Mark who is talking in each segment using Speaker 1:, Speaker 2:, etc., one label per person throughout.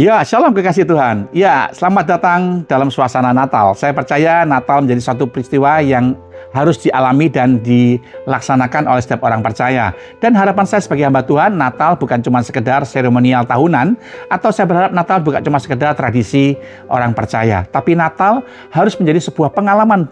Speaker 1: Ya, shalom kekasih Tuhan. Ya, selamat datang dalam suasana Natal. Saya percaya Natal menjadi satu peristiwa yang harus dialami dan dilaksanakan oleh setiap orang percaya. Dan harapan saya sebagai hamba Tuhan, Natal bukan cuma sekedar seremonial tahunan, atau saya berharap Natal bukan cuma sekedar tradisi orang percaya. Tapi Natal harus menjadi sebuah pengalaman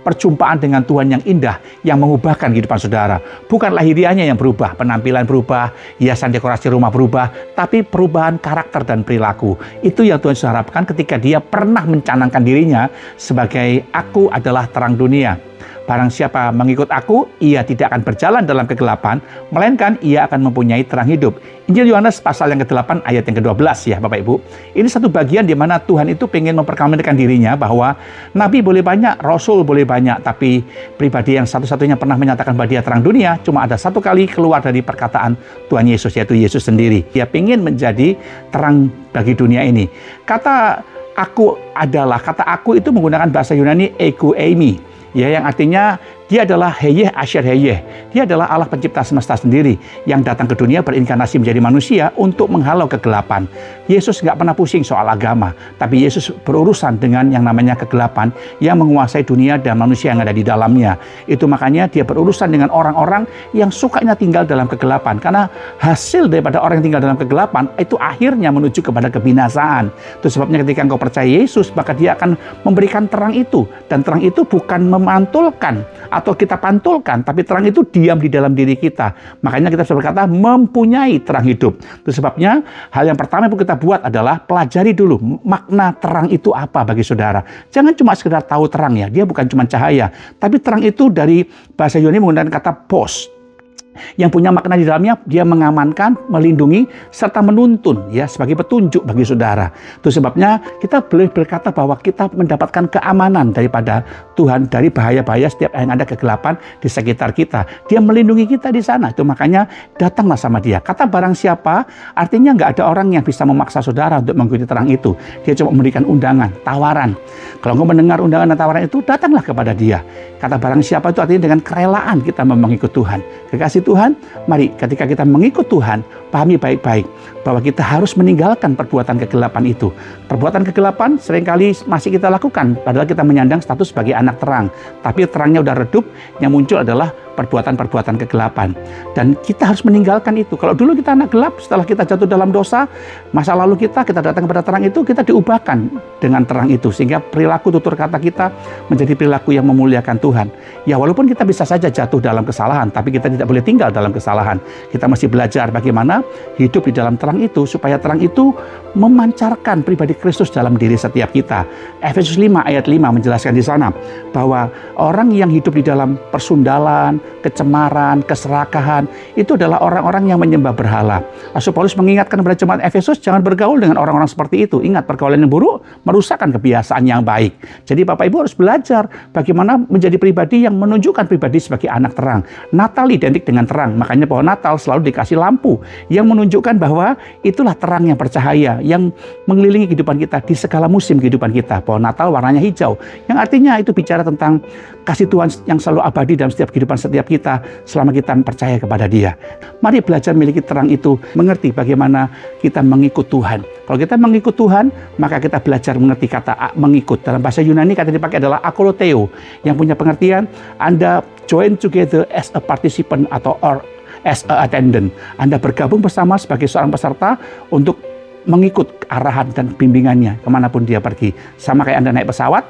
Speaker 1: perjumpaan dengan Tuhan yang indah, yang mengubahkan kehidupan saudara. Bukan lahiriahnya yang berubah, penampilan berubah, hiasan dekorasi rumah berubah, tapi perubahan karakter dan perilaku. Itu yang Tuhan harapkan ketika dia pernah mencanangkan dirinya sebagai aku adalah terang dunia. Barang siapa mengikut aku, ia tidak akan berjalan dalam kegelapan, melainkan ia akan mempunyai terang hidup. Injil Yohanes pasal yang ke-8 ayat yang ke-12 ya Bapak Ibu. Ini satu bagian di mana Tuhan itu ingin memperkenalkan dirinya bahwa Nabi boleh banyak, Rasul boleh banyak, tapi pribadi yang satu-satunya pernah menyatakan bahwa dia terang dunia, cuma ada satu kali keluar dari perkataan Tuhan Yesus, yaitu Yesus sendiri. Dia ingin menjadi terang bagi dunia ini. Kata aku itu menggunakan bahasa Yunani ego eimi. Ya, yang artinya dia adalah Heyeh Asher Heyeh. Dia adalah Allah pencipta semesta sendiri yang datang ke dunia berinkarnasi menjadi manusia untuk menghalau kegelapan. Yesus nggak pernah pusing soal agama, tapi Yesus berurusan dengan yang namanya kegelapan yang menguasai dunia dan manusia yang ada di dalamnya. Itu makanya dia berurusan dengan orang-orang yang sukanya tinggal dalam kegelapan. Karena hasil daripada orang yang tinggal dalam kegelapan itu akhirnya menuju kepada kebinasaan. Itu sebabnya ketika engkau percaya Yesus, maka dia akan memberikan terang itu. Dan terang itu bukan memantulkan atau kita pantulkan, tapi terang itu diam di dalam diri kita. Makanya kita bisa berkata mempunyai terang hidup. Itu sebabnya hal yang pertama yang kita buat adalah pelajari dulu makna terang itu apa bagi saudara. Jangan cuma sekedar tahu terang ya, dia bukan cuma cahaya, tapi terang itu dari bahasa Yunani menggunakan kata pos, yang punya makna di dalamnya dia mengamankan, melindungi, serta menuntun ya sebagai petunjuk bagi saudara. Itu sebabnya kita boleh berkata bahwa kita mendapatkan keamanan daripada Tuhan dari bahaya-bahaya setiap yang ada kegelapan di sekitar kita. Dia melindungi kita di sana. Itu makanya datanglah sama dia. Kata barang siapa artinya nggak ada orang yang bisa memaksa saudara untuk mengikuti terang itu. Dia cuma memberikan undangan, tawaran. Kalau engkau mendengar undangan dan tawaran itu, datanglah kepada dia. Kata barang siapa itu artinya dengan kerelaan kita mengikut Tuhan. Kekasih Tuhan, mari ketika kita mengikut Tuhan, pahami baik-baik bahwa kita harus meninggalkan perbuatan kegelapan itu. Perbuatan kegelapan seringkali masih kita lakukan, padahal kita menyandang status sebagai anak terang. Tapi terangnya udah redup, yang muncul adalah perbuatan-perbuatan kegelapan. Dan kita harus meninggalkan itu. Kalau dulu kita anak gelap, setelah kita jatuh dalam dosa, masa lalu kita datang kepada terang itu, kita diubahkan dengan terang itu. Sehingga perilaku tutur kata kita menjadi perilaku yang memuliakan Tuhan. Ya walaupun kita bisa saja jatuh dalam kesalahan, tapi kita tidak boleh tinggal dalam kesalahan. Kita masih belajar bagaimana hidup di dalam terang itu, supaya terang itu memancarkan pribadi Kristus dalam diri setiap kita. Efesus 5 ayat 5 menjelaskan di sana bahwa orang yang hidup di dalam persundalan, kecemaran, keserakahan, itu adalah orang-orang yang menyembah berhala. Rasul Paulus mengingatkan kepada jemaat Efesus, jangan bergaul dengan orang-orang seperti itu. Ingat, pergaulan yang buruk merusakkan kebiasaan yang baik. Jadi Bapak Ibu harus belajar bagaimana menjadi pribadi yang menunjukkan pribadi sebagai anak terang. Natal identik dengan terang. Makanya pohon Natal selalu dikasih lampu yang menunjukkan bahwa itulah terang yang bercahaya, yang mengelilingi kehidupan kita di segala musim kehidupan kita. Pohon Natal warnanya hijau, yang artinya itu bicara tentang kasih Tuhan yang selalu abadi dalam setiap kehidupan setiap kita selama kita percaya kepada Dia. Mari belajar memiliki terang itu, mengerti bagaimana kita mengikut Tuhan. Kalau kita mengikut Tuhan, maka kita belajar mengerti kata mengikut. Dalam bahasa Yunani kata dipakai adalah akoloteo, yang punya pengertian Anda join together as a participant atau as a attendant. Anda bergabung bersama sebagai seorang peserta untuk mengikut arahan dan bimbingannya kemanapun dia pergi. Sama kayak Anda naik pesawat,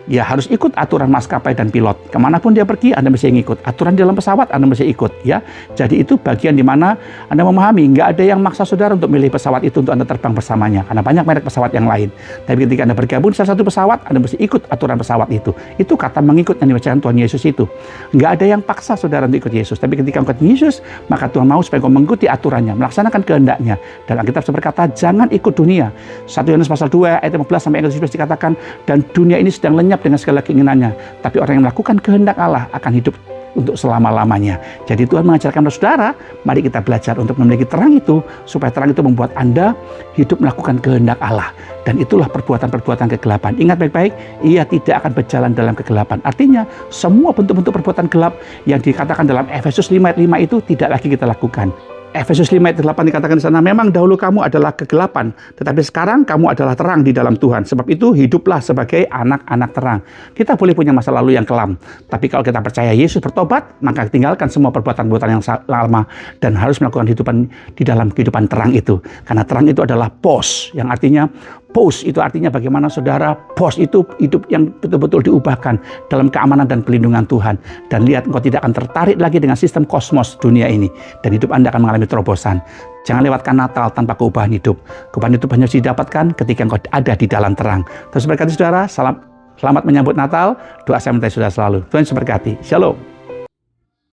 Speaker 1: ya harus ikut aturan maskapai dan pilot. Kemanapun dia pergi, Anda mesti ngikut. Aturan di dalam pesawat, Anda mesti ikut. Ya, jadi itu bagian di mana Anda memahami, nggak ada yang maksa saudara untuk milih pesawat itu untuk Anda terbang bersamanya. Karena banyak merek pesawat yang lain. Tapi ketika Anda bergabung di salah satu pesawat, Anda mesti ikut aturan pesawat itu. Itu kata mengikut yang dibacakan Tuhan Yesus itu. Nggak ada yang paksa saudara untuk ikut Yesus. Tapi ketika engkau ikut Yesus, maka Tuhan mau supaya engkau mengikuti aturannya, melaksanakan kehendaknya. Dan Alkitab berkata, jangan ikut dunia. 1 Yohanes pasal 2 ayat 15 sampai 17 dikatakan, dan dunia ini sedang lenyap dengan segala keinginannya. Tapi orang yang melakukan kehendak Allah akan hidup untuk selama-lamanya. Jadi Tuhan mengajarkan saudara, mari kita belajar untuk memiliki terang itu, supaya terang itu membuat Anda hidup melakukan kehendak Allah. Dan itulah perbuatan-perbuatan kegelapan. Ingat baik-baik, ia tidak akan berjalan dalam kegelapan. Artinya, semua bentuk-bentuk perbuatan gelap yang dikatakan dalam Efesus 5 ayat 5 itu tidak lagi kita lakukan. Efesus 5 ayat 8 dikatakan di sana, memang dahulu kamu adalah kegelapan, tetapi sekarang kamu adalah terang di dalam Tuhan. Sebab itu hiduplah sebagai anak-anak terang. Kita boleh punya masa lalu yang kelam, tapi kalau kita percaya Yesus bertobat, maka tinggalkan semua perbuatan-perbuatan yang lama dan harus melakukan kehidupan di dalam kehidupan terang itu. Karena terang itu adalah pos, yang artinya pos itu artinya bagaimana saudara, pos itu hidup yang betul-betul diubahkan dalam keamanan dan pelindungan Tuhan. Dan lihat, engkau tidak akan tertarik lagi dengan sistem kosmos dunia ini. Dan hidup Anda akan mengalami terobosan. Jangan lewatkan Natal tanpa keubahan hidup. Keubahan hidup hanya didapatkan ketika engkau ada di dalam terang. Terus berkati saudara, selamat menyambut Natal. Doa saya minta saudara selalu. Tuhan memberkati. Shalom.